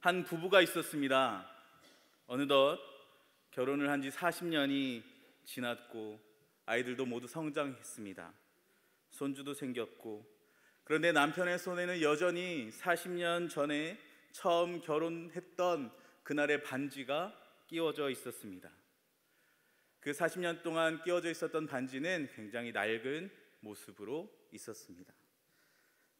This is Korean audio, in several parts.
한 부부가 있었습니다. 어느덧 결혼을 한 지 40년이 지났고 아이들도 모두 성장했습니다. 손주도 생겼고, 그런데 남편의 손에는 여전히 40년 전에 처음 결혼했던 그날의 반지가 끼워져 있었습니다. 그 40년 동안 끼워져 있었던 반지는 굉장히 낡은 모습으로 있었습니다.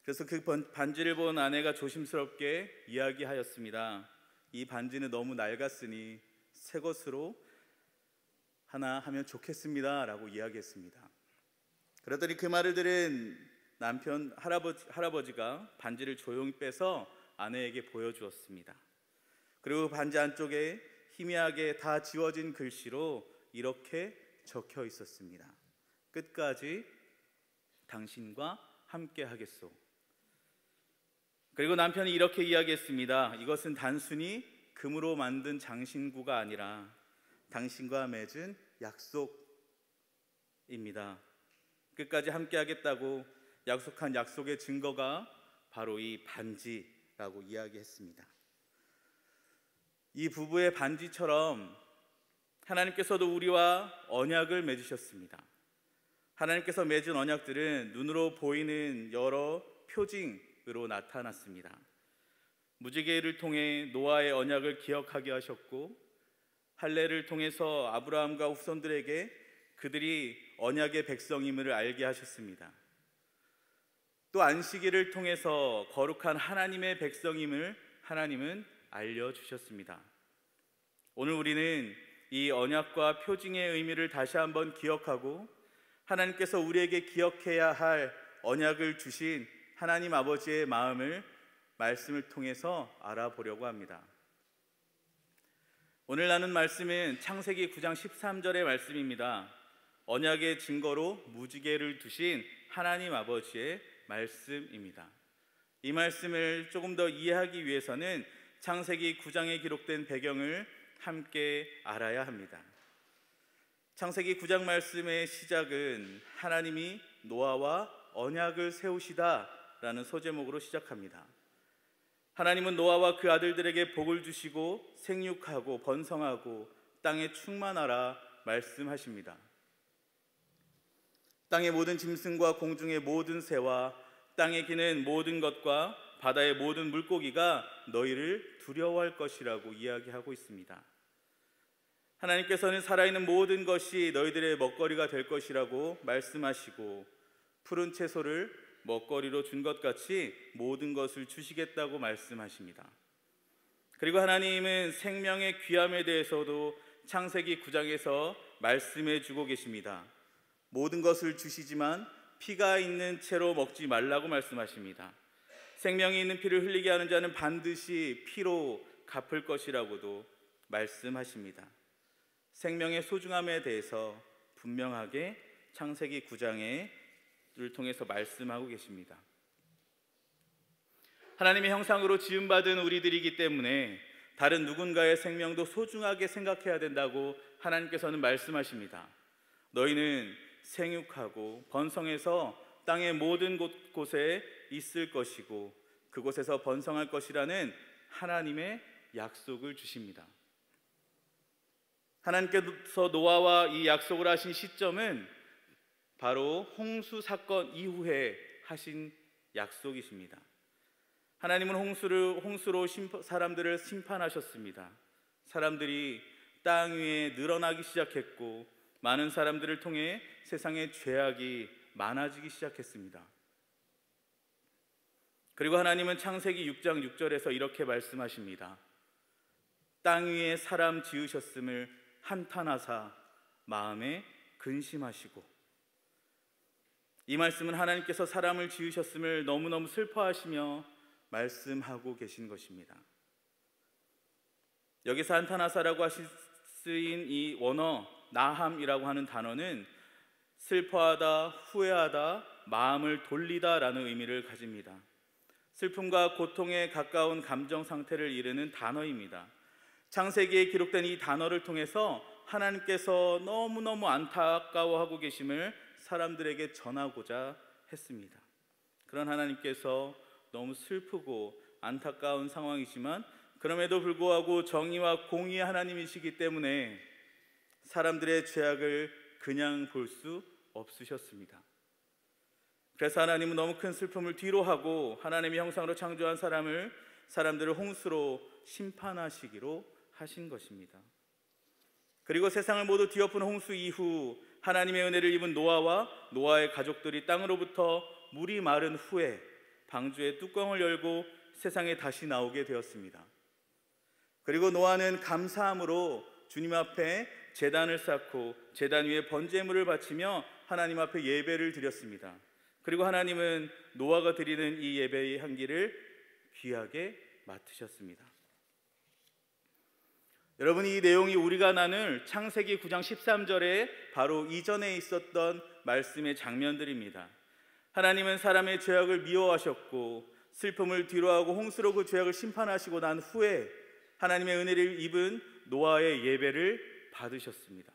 그래서 그 반지를 본 아내가 조심스럽게 이야기하였습니다. 이 반지는 너무 낡았으니 새 것으로 하나 하면 좋겠습니다 라고 이야기했습니다. 그러더니 그 말을 들은 남편 할아버지가 반지를 조용히 빼서 아내에게 보여주었습니다. 그리고 반지 안쪽에 희미하게 다 지워진 글씨로 이렇게 적혀 있었습니다. 끝까지 당신과 함께 하겠소. 그리고 남편이 이렇게 이야기했습니다. 이것은 단순히 금으로 만든 장신구가 아니라 당신과 맺은 약속입니다. 끝까지 함께 하겠다고 약속한 약속의 증거가 바로 이 반지라고 이야기했습니다. 이 부부의 반지처럼 하나님께서도 우리와 언약을 맺으셨습니다. 하나님께서 맺은 언약들은 눈으로 보이는 여러 표징으로 나타났습니다. 무지개를 통해 노아의 언약을 기억하게 하셨고, 할례를 통해서 아브라함과 후손들에게 그들이 언약의 백성임을 알게 하셨습니다. 또 안식일을 통해서 거룩한 하나님의 백성임을 하나님은 알려주셨습니다. 오늘 우리는 이 언약과 표징의 의미를 다시 한번 기억하고, 하나님께서 우리에게 기억해야 할 언약을 주신 하나님 아버지의 마음을 말씀을 통해서 알아보려고 합니다. 오늘 나눈 말씀은 창세기 9장 13절의 말씀입니다. 언약의 증거로 무지개를 두신 하나님 아버지의 말씀입니다. 이 말씀을 조금 더 이해하기 위해서는 창세기 9장에 기록된 배경을 함께 알아야 합니다. 창세기 9장 말씀의 시작은 하나님이 노아와 언약을 세우시다 라는 소제목으로 시작합니다. 하나님은 노아와 그 아들들에게 복을 주시고 생육하고 번성하고 땅에 충만하라 말씀하십니다. 땅의 모든 짐승과 공중의 모든 새와 땅에 기는 모든 것과 바다의 모든 물고기가 너희를 두려워할 것이라고 이야기하고 있습니다. 하나님께서는 살아있는 모든 것이 너희들의 먹거리가 될 것이라고 말씀하시고, 푸른 채소를 먹거리로 준 것 같이 모든 것을 주시겠다고 말씀하십니다. 그리고 하나님은 생명의 귀함에 대해서도 창세기 9장에서 말씀해 주고 계십니다. 모든 것을 주시지만 피가 있는 채로 먹지 말라고 말씀하십니다. 생명이 있는 피를 흘리게 하는 자는 반드시 피로 갚을 것이라고도 말씀하십니다. 생명의 소중함에 대해서 분명하게 창세기 9장을 통해서 말씀하고 계십니다. 하나님의 형상으로 지음받은 우리들이기 때문에 다른 누군가의 생명도 소중하게 생각해야 된다고 하나님께서는 말씀하십니다. 너희는 생육하고 번성해서 땅의 모든 곳에 있을 것이고 그곳에서 번성할 것이라는 하나님의 약속을 주십니다. 하나님께서 노아와 이 약속을 하신 시점은 바로 홍수 사건 이후에 하신 약속이십니다. 하나님은 홍수로 사람들을 심판하셨습니다. 사람들이 땅 위에 늘어나기 시작했고, 많은 사람들을 통해 세상의 죄악이 많아지기 시작했습니다. 그리고 하나님은 창세기 6장 6절에서 이렇게 말씀하십니다. 땅 위에 사람 지으셨음을 한탄하사 마음에 근심하시고. 이 말씀은 하나님께서 사람을 지으셨음을 너무너무 슬퍼하시며 말씀하고 계신 것입니다. 여기서 한탄하사라고 쓰인 이 원어 나함이라고 하는 단어는 슬퍼하다, 후회하다, 마음을 돌리다 라는 의미를 가집니다. 슬픔과 고통에 가까운 감정 상태를 이르는 단어입니다. 창세기에 기록된 이 단어를 통해서 하나님께서 너무너무 안타까워하고 계심을 사람들에게 전하고자 했습니다. 그런 하나님께서 너무 슬프고 안타까운 상황이지만 그럼에도 불구하고 정의와 공의의 하나님이시기 때문에 사람들의 죄악을 그냥 볼 수 없으셨습니다. 그래서 하나님은 너무 큰 슬픔을 뒤로하고 하나님의 형상으로 창조한 사람들을 홍수로 심판하시기로 하신 것입니다. 그리고 세상을 모두 뒤엎은 홍수 이후 하나님의 은혜를 입은 노아와 노아의 가족들이 땅으로부터 물이 마른 후에 방주의 뚜껑을 열고 세상에 다시 나오게 되었습니다. 그리고 노아는 감사함으로 주님 앞에 제단을 쌓고 제단 위에 번제물을 바치며 하나님 앞에 예배를 드렸습니다. 그리고 하나님은 노아가 드리는 이 예배의 향기를 귀하게 맡으셨습니다. 여러분, 이 내용이 우리가 나눌 창세기 9장 13절에 바로 이전에 있었던 말씀의 장면들입니다. 하나님은 사람의 죄악을 미워하셨고 슬픔을 뒤로하고 홍수로 그 죄악을 심판하시고 난 후에 하나님의 은혜를 입은 노아의 예배를 받으셨습니다.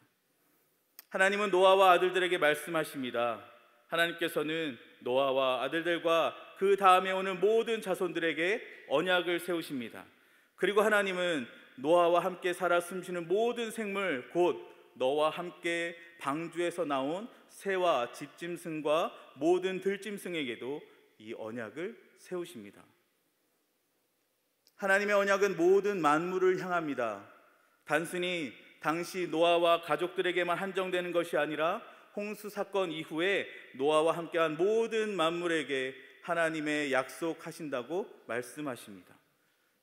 하나님은 노아와 아들들에게 말씀하십니다. 하나님께서는 노아와 아들들과 그 다음에 오는 모든 자손들에게 언약을 세우십니다. 그리고 하나님은 노아와 함께 살아 숨쉬는 모든 생물, 곧 너와 함께 방주에서 나온 새와 집짐승과 모든 들짐승에게도 이 언약을 세우십니다. 하나님의 언약은 모든 만물을 향합니다. 단순히 당시 노아와 가족들에게만 한정되는 것이 아니라 홍수 사건 이후에 노아와 함께한 모든 만물에게 하나님의 약속하신다고 말씀하십니다.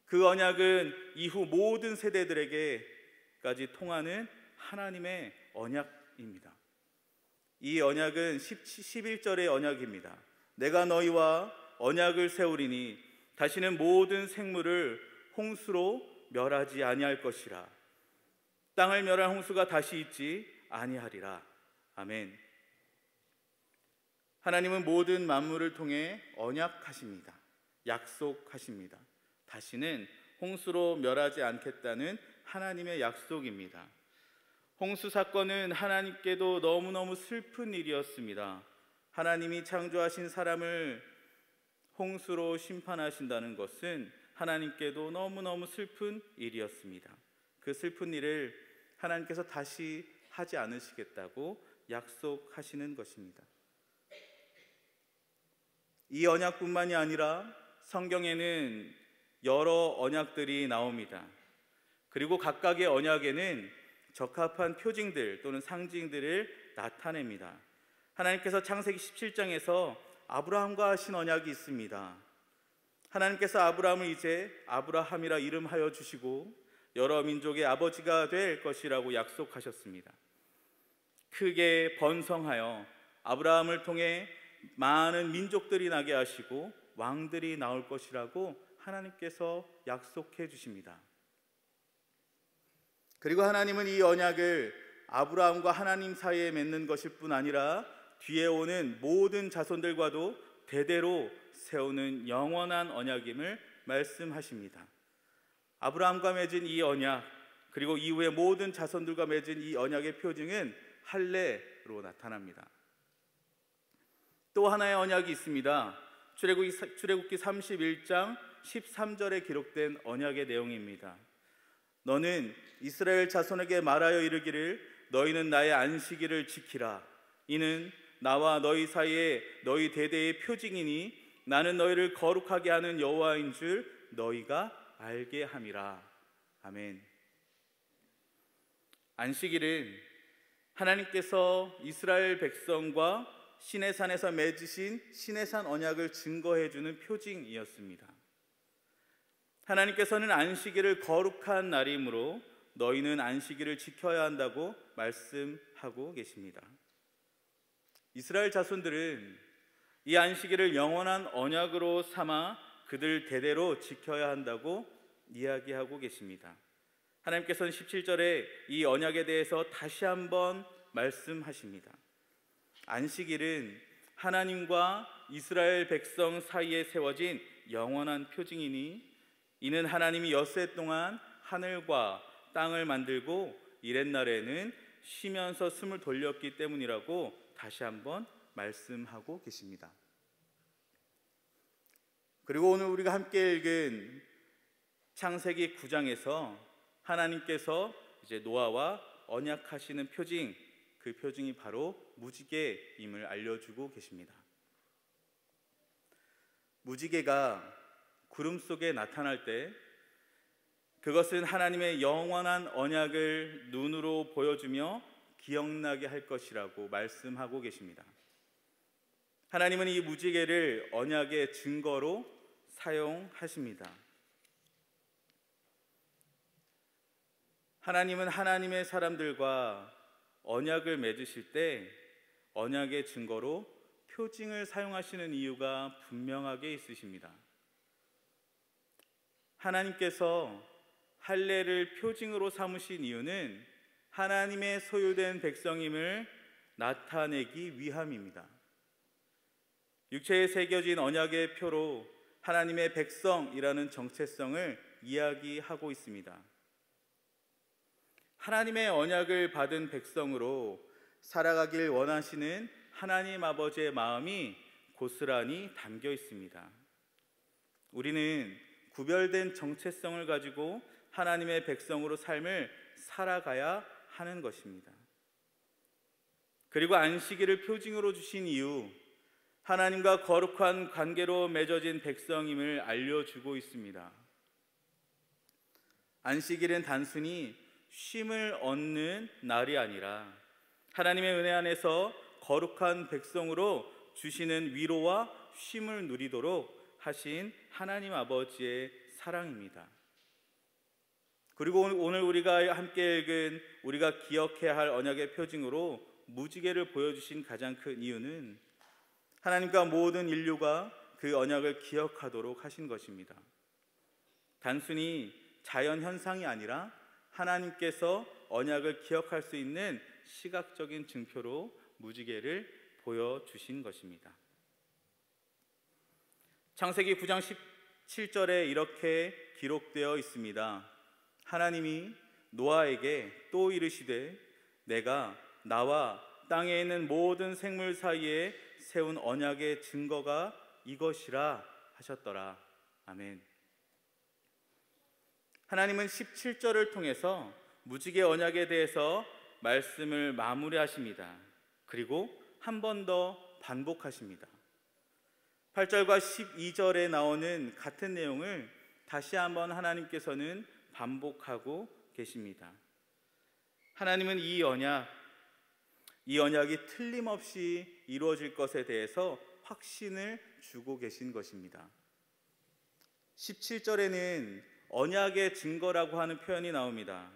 그 언약은 이후 모든 세대들에게까지 통하는 하나님의 언약입니다. 이 언약은 11절의 언약입니다. 내가 너희와 언약을 세우리니 다시는 모든 생물을 홍수로 멸하지 아니할 것이라. 땅을 멸할 홍수가 다시 있지 아니하리라. 아멘. 하나님은 모든 만물을 통해 언약하십니다. 약속하십니다. 다시는 홍수로 멸하지 않겠다는 하나님의 약속입니다. 홍수 사건은 하나님께도 너무너무 슬픈 일이었습니다. 하나님이 창조하신 사람을 홍수로 심판하신다는 것은 하나님께도 너무너무 슬픈 일이었습니다. 그 슬픈 일을 하나님께서 다시 하지 않으시겠다고 약속하시는 것입니다. 이 언약뿐만이 아니라 성경에는 여러 언약들이 나옵니다. 그리고 각각의 언약에는 적합한 표징들 또는 상징들을 나타냅니다. 하나님께서 창세기 17장에서 아브라함과 하신 언약이 있습니다. 하나님께서 아브라함을 이제 아브라함이라 이름하여 주시고 여러 민족의 아버지가 될 것이라고 약속하셨습니다. 크게 번성하여 아브라함을 통해 많은 민족들이 나게 하시고 왕들이 나올 것이라고 하나님께서 약속해 주십니다. 그리고 하나님은 이 언약을 아브라함과 하나님 사이에 맺는 것일 뿐 아니라 뒤에 오는 모든 자손들과도 대대로 세우는 영원한 언약임을 말씀하십니다. 아브라함과 맺은 이 언약, 그리고 이후에 모든 자손들과 맺은 이 언약의 표징은 할례로 나타납니다. 또 하나의 언약이 있습니다. 출애굽기 31장 13절에 기록된 언약의 내용입니다. 너는 이스라엘 자손에게 말하여 이르기를 너희는 나의 안식일을 지키라. 이는 나와 너희 사이에 너희 대대의 표징이니 나는 너희를 거룩하게 하는 여호와인 줄 너희가 알게 함이라. 아멘. 안식일은 하나님께서 이스라엘 백성과 시내산에서 맺으신 시내산 언약을 증거해 주는 표징이었습니다. 하나님께서는 안식일을 거룩한 날이므로 너희는 안식일을 지켜야 한다고 말씀하고 계십니다. 이스라엘 자손들은 이 안식일을 영원한 언약으로 삼아 그들 대대로 지켜야 한다고 이야기하고 계십니다. 하나님께서는 17절에 이 언약에 대해서 다시 한번 말씀하십니다. 안식일은 하나님과 이스라엘 백성 사이에 세워진 영원한 표징이니 이는 하나님이 엿새 동안 하늘과 땅을 만들고 이렛날에는 쉬면서 숨을 돌렸기 때문이라고 다시 한번 말씀하고 계십니다. 그리고 오늘 우리가 함께 읽은 창세기 9장에서 하나님께서 이제 노아와 언약하시는 표징, 그 표징이 바로 무지개임을 알려주고 계십니다. 무지개가 구름 속에 나타날 때 그것은 하나님의 영원한 언약을 눈으로 보여주며 기억나게 할 것이라고 말씀하고 계십니다. 하나님은 이 무지개를 언약의 증거로 사용하십니다. 하나님은 하나님의 사람들과 언약을 맺으실 때 언약의 증거로 표징을 사용하시는 이유가 분명하게 있으십니다. 하나님께서 할례를 표징으로 삼으신 이유는 하나님의 소유된 백성임을 나타내기 위함입니다. 육체에 새겨진 언약의 표로 하나님의 백성이라는 정체성을 이야기하고 있습니다. 하나님의 언약을 받은 백성으로 살아가길 원하시는 하나님 아버지의 마음이 고스란히 담겨 있습니다. 우리는 구별된 정체성을 가지고 하나님의 백성으로 삶을 살아가야 하는 것입니다. 그리고 안식일을 표징으로 주신 이유, 하나님과 거룩한 관계로 맺어진 백성임을 알려주고 있습니다. 안식일은 단순히 쉼을 얻는 날이 아니라 하나님의 은혜 안에서 거룩한 백성으로 주시는 위로와 쉼을 누리도록 하신 하나님 아버지의 사랑입니다. 그리고 오늘 우리가 함께 읽은 우리가 기억해야 할 언약의 표징으로 무지개를 보여주신 가장 큰 이유는 하나님과 모든 인류가 그 언약을 기억하도록 하신 것입니다. 단순히 자연 현상이 아니라 하나님께서 언약을 기억할 수 있는 시각적인 증표로 무지개를 보여주신 것입니다. 창세기 9장 17절에 이렇게 기록되어 있습니다. 하나님이 노아에게 또 이르시되 내가 나와 땅에 있는 모든 생물 사이에 세운 언약의 증거가 이것이라 하셨더라. 아멘. 하나님은 17절을 통해서 무지개 언약에 대해서 말씀을 마무리하십니다. 그리고 한 번 더 반복하십니다. 8절과 12절에 나오는 같은 내용을 다시 한번 하나님께서는 반복하고 계십니다. 하나님은 이 언약이 틀림없이 이루어질 것에 대해서 확신을 주고 계신 것입니다. 17절에는 언약의 증거라고 하는 표현이 나옵니다.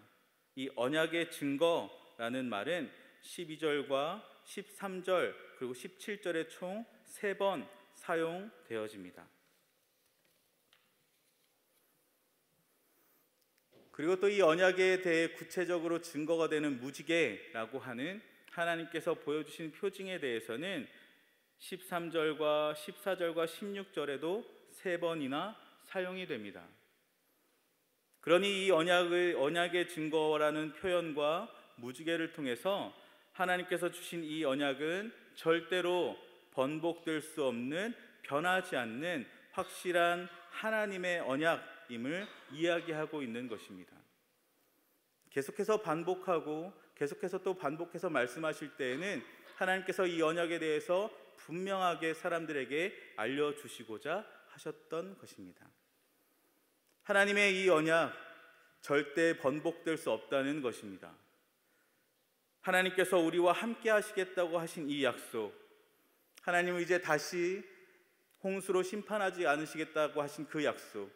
이 언약의 증거라는 말은 12절과 13절 그리고 17절에 총 3번 사용되어집니다. 그리고 또 이 언약에 대해 구체적으로 증거가 되는 무지개라고 하는 하나님께서 보여주신 표징에 대해서는 13절과 14절과 16절에도 3번이나 사용이 됩니다. 그러니 이 언약의 증거라는 표현과 무지개를 통해서 하나님께서 주신 이 언약은 절대로 번복될 수 없는 변하지 않는 확실한 하나님의 언약임을 이야기하고 있는 것입니다. 계속해서 반복하고 계속해서 또 반복해서 말씀하실 때에는 하나님께서 이 언약에 대해서 분명하게 사람들에게 알려주시고자 하셨던 것입니다. 하나님의 이 언약 절대 번복될 수 없다는 것입니다. 하나님께서 우리와 함께 하시겠다고 하신 이 약속, 하나님은 이제 다시 홍수로 심판하지 않으시겠다고 하신 그 약속,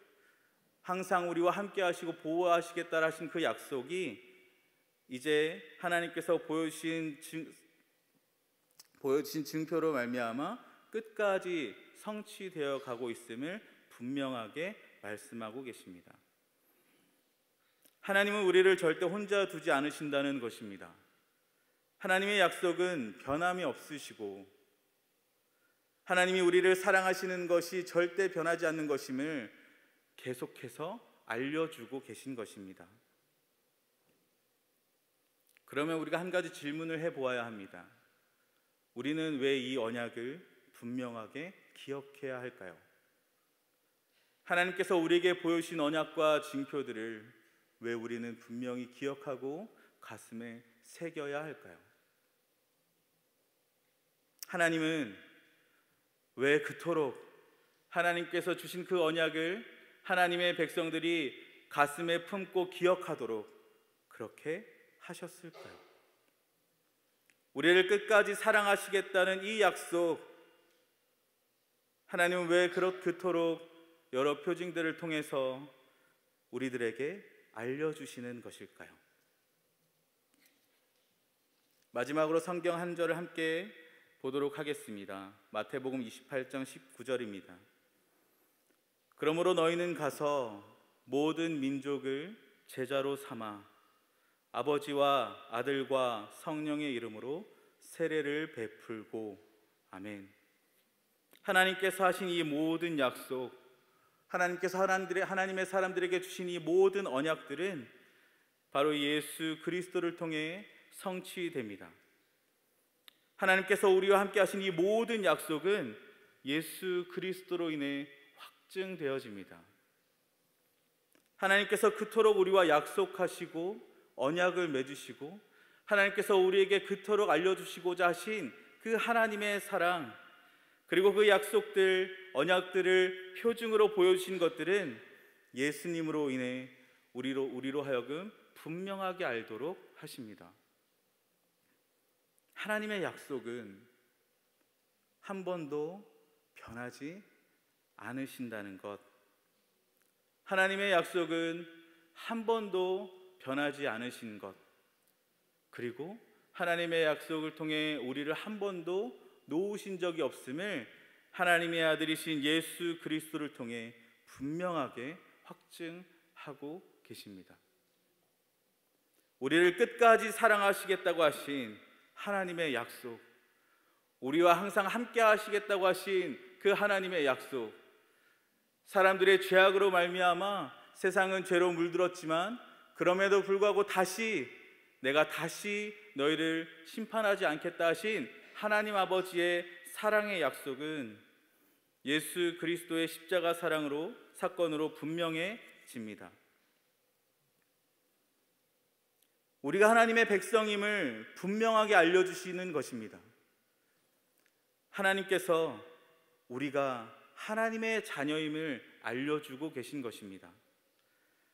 항상 우리와 함께 하시고 보호하시겠다 하신 그 약속이 이제 하나님께서 보여주신 증표로 말미암아 끝까지 성취되어 가고 있음을 분명하게 말씀하고 계십니다. 하나님은 우리를 절대 혼자 두지 않으신다는 것입니다. 하나님의 약속은 변함이 없으시고 하나님이 우리를 사랑하시는 것이 절대 변하지 않는 것임을 계속해서 알려주고 계신 것입니다. 그러면 우리가 한 가지 질문을 해보아야 합니다. 우리는 왜 이 언약을 분명하게 기억해야 할까요? 하나님께서 우리에게 보여주신 언약과 징표들을 왜 우리는 분명히 기억하고 가슴에 새겨야 할까요? 하나님은 왜 그토록 하나님께서 주신 그 언약을 하나님의 백성들이 가슴에 품고 기억하도록 그렇게 하셨을까요? 우리를 끝까지 사랑하시겠다는 이 약속, 하나님은 왜 그토록 여러 표징들을 통해서 우리들에게 알려주시는 것일까요? 마지막으로 성경 한 절을 함께 보도록 하겠습니다. 마태복음 28장 19절입니다. 그러므로 너희는 가서 모든 민족을 제자로 삼아 아버지와 아들과 성령의 이름으로 세례를 베풀고. 아멘. 하나님께서 하신 이 모든 약속, 하나님께서 하나님의 사람들에게 주신 이 모든 언약들은 바로 예수 그리스도를 통해 성취됩니다. 하나님께서 우리와 함께 하신 이 모든 약속은 예수 그리스도로 인해 확증되어집니다. 하나님께서 그토록 우리와 약속하시고 언약을 맺으시고 하나님께서 우리에게 그토록 알려주시고자 하신 그 하나님의 사랑, 그리고 그 약속들, 언약들을 표징으로 보여주신 것들은 예수님으로 인해 우리로 하여금 분명하게 알도록 하십니다. 하나님의 약속은 한 번도 변하지 않으신다는 것, 하나님의 약속은 한 번도 변하지 않으신 것, 그리고 하나님의 약속을 통해 우리를 한 번도 놓으신 적이 없음을 하나님의 아들이신 예수 그리스도를 통해 분명하게 확증하고 계십니다. 우리를 끝까지 사랑하시겠다고 하신 하나님의 약속, 우리와 항상 함께 하시겠다고 하신 그 하나님의 약속, 사람들의 죄악으로 말미암아 세상은 죄로 물들었지만 그럼에도 불구하고 내가 다시 너희를 심판하지 않겠다 하신 하나님 아버지의 사랑의 약속은 예수 그리스도의 십자가 사건으로 분명해집니다. 우리가 하나님의 백성임을 분명하게 알려주시는 것입니다. 하나님께서 우리가 하나님의 자녀임을 알려주고 계신 것입니다.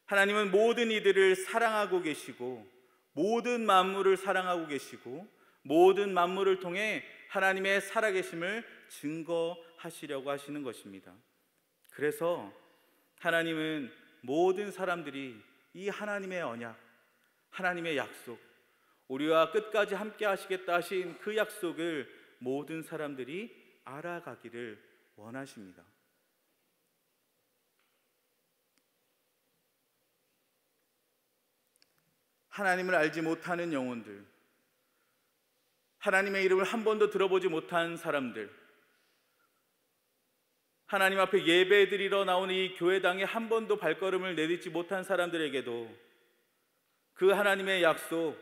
하나님은 모든 이들을 사랑하고 계시고 모든 만물을 사랑하고 계시고 모든 만물을 통해 하나님의 살아계심을 증거하시려고 하시는 것입니다. 그래서 하나님은 모든 사람들이 이 하나님의 언약, 하나님의 약속, 우리와 끝까지 함께 하시겠다 하신 그 약속을 모든 사람들이 알아가기를 원하십니다. 하나님을 알지 못하는 영혼들, 하나님의 이름을 한 번도 들어보지 못한 사람들, 하나님 앞에 예배드리러 나오는 이 교회당에 한 번도 발걸음을 내딛지 못한 사람들에게도 그 하나님의 약속,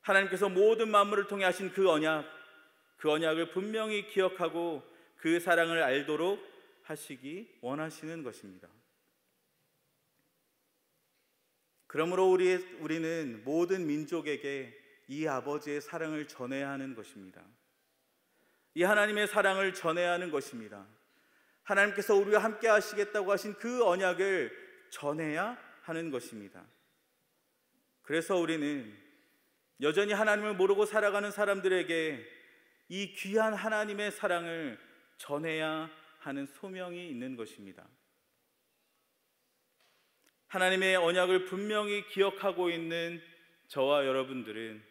하나님께서 모든 만물을 통해 하신 그 언약을 분명히 기억하고 그 사랑을 알도록 하시기 원하시는 것입니다. 그러므로 우리는 모든 민족에게 이 아버지의 사랑을 전해야 하는 것입니다. 이 하나님의 사랑을 전해야 하는 것입니다. 하나님께서 우리와 함께 하시겠다고 하신 그 언약을 전해야 하는 것입니다. 그래서 우리는 여전히 하나님을 모르고 살아가는 사람들에게 이 귀한 하나님의 사랑을 전해야 하는 소명이 있는 것입니다. 하나님의 언약을 분명히 기억하고 있는 저와 여러분들은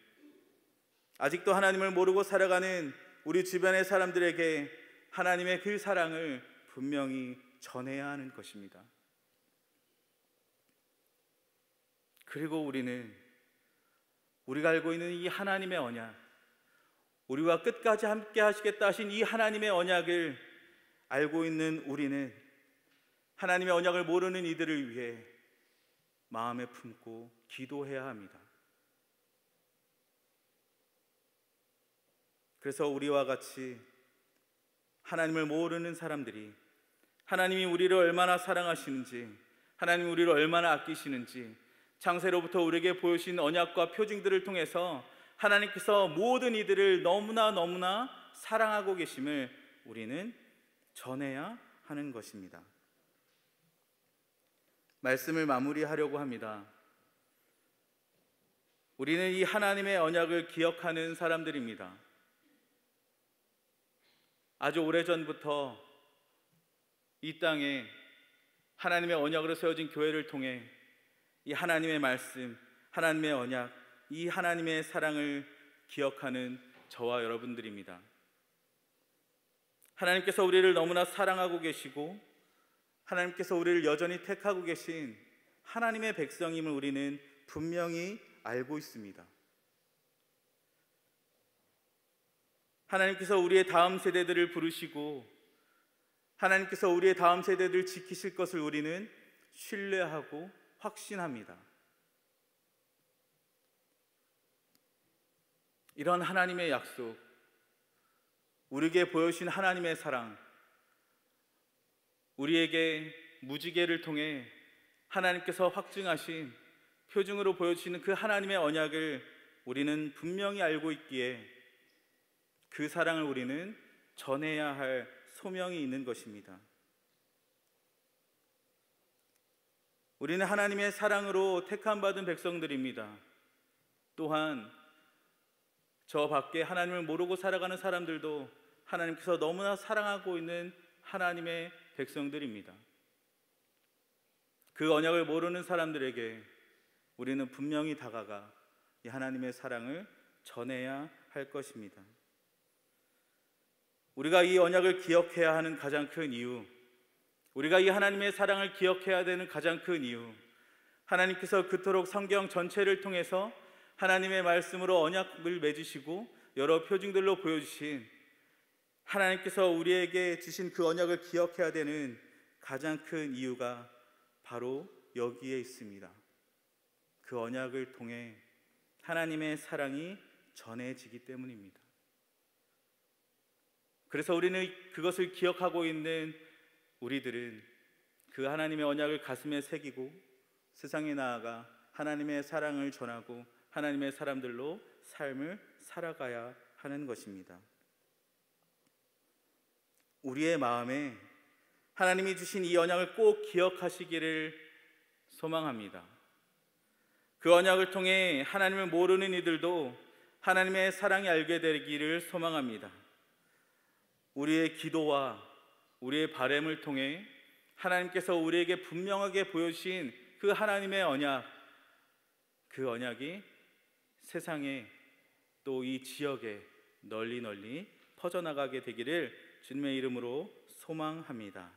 아직도 하나님을 모르고 살아가는 우리 주변의 사람들에게 하나님의 그 사랑을 분명히 전해야 하는 것입니다. 그리고 우리가 알고 있는 이 하나님의 언약, 우리와 끝까지 함께 하시겠다 하신 이 하나님의 언약을 알고 있는 우리는 하나님의 언약을 모르는 이들을 위해 마음에 품고 기도해야 합니다. 그래서 우리와 같이 하나님을 모르는 사람들이 하나님이 우리를 얼마나 사랑하시는지, 하나님이 우리를 얼마나 아끼시는지 창세로부터 우리에게 보여주신 언약과 표징들을 통해서 하나님께서 모든 이들을 너무나 사랑하고 계심을 우리는 전해야 하는 것입니다. 말씀을 마무리하려고 합니다. 우리는 이 하나님의 언약을 기억하는 사람들입니다. 아주 오래전부터 이 땅에 하나님의 언약으로 세워진 교회를 통해 이 하나님의 말씀, 하나님의 언약, 이 하나님의 사랑을 기억하는 저와 여러분들입니다. 하나님께서 우리를 너무나 사랑하고 계시고 하나님께서 우리를 여전히 택하고 계신 하나님의 백성임을 우리는 분명히 알고 있습니다. 하나님께서 우리의 다음 세대들을 부르시고 하나님께서 우리의 다음 세대들을 지키실 것을 우리는 신뢰하고 확신합니다. 이런 하나님의 약속, 우리에게 보여주신 하나님의 사랑, 우리에게 무지개를 통해 하나님께서 확증하신 표징으로 보여주시는 그 하나님의 언약을 우리는 분명히 알고 있기에 그 사랑을 우리는 전해야 할 소명이 있는 것입니다. 우리는 하나님의 사랑으로 택함받은 백성들입니다. 또한 저 밖에 하나님을 모르고 살아가는 사람들도 하나님께서 너무나 사랑하고 있는 하나님의 백성들입니다. 그 언약을 모르는 사람들에게 우리는 분명히 다가가 이 하나님의 사랑을 전해야 할 것입니다. 우리가 이 언약을 기억해야 하는 가장 큰 이유, 우리가 이 하나님의 사랑을 기억해야 되는 가장 큰 이유, 하나님께서 그토록 성경 전체를 통해서 하나님의 말씀으로 언약을 맺으시고 여러 표징들로 보여주신 하나님께서 우리에게 주신 그 언약을 기억해야 되는 가장 큰 이유가 바로 여기에 있습니다. 그 언약을 통해 하나님의 사랑이 전해지기 때문입니다. 그래서 우리는 그것을 기억하고 있는 우리들은 그 하나님의 언약을 가슴에 새기고 세상에 나아가 하나님의 사랑을 전하고 하나님의 사람들로 삶을 살아가야 하는 것입니다. 우리의 마음에 하나님이 주신 이 언약을 꼭 기억하시기를 소망합니다. 그 언약을 통해 하나님을 모르는 이들도 하나님의 사랑이 알게 되기를 소망합니다. 우리의 기도와 우리의 바람을 통해 하나님께서 우리에게 분명하게 보여주신 그 하나님의 언약, 그 언약이 세상에 또 이 지역에 널리 퍼져나가게 되기를 주님의 이름으로 소망합니다.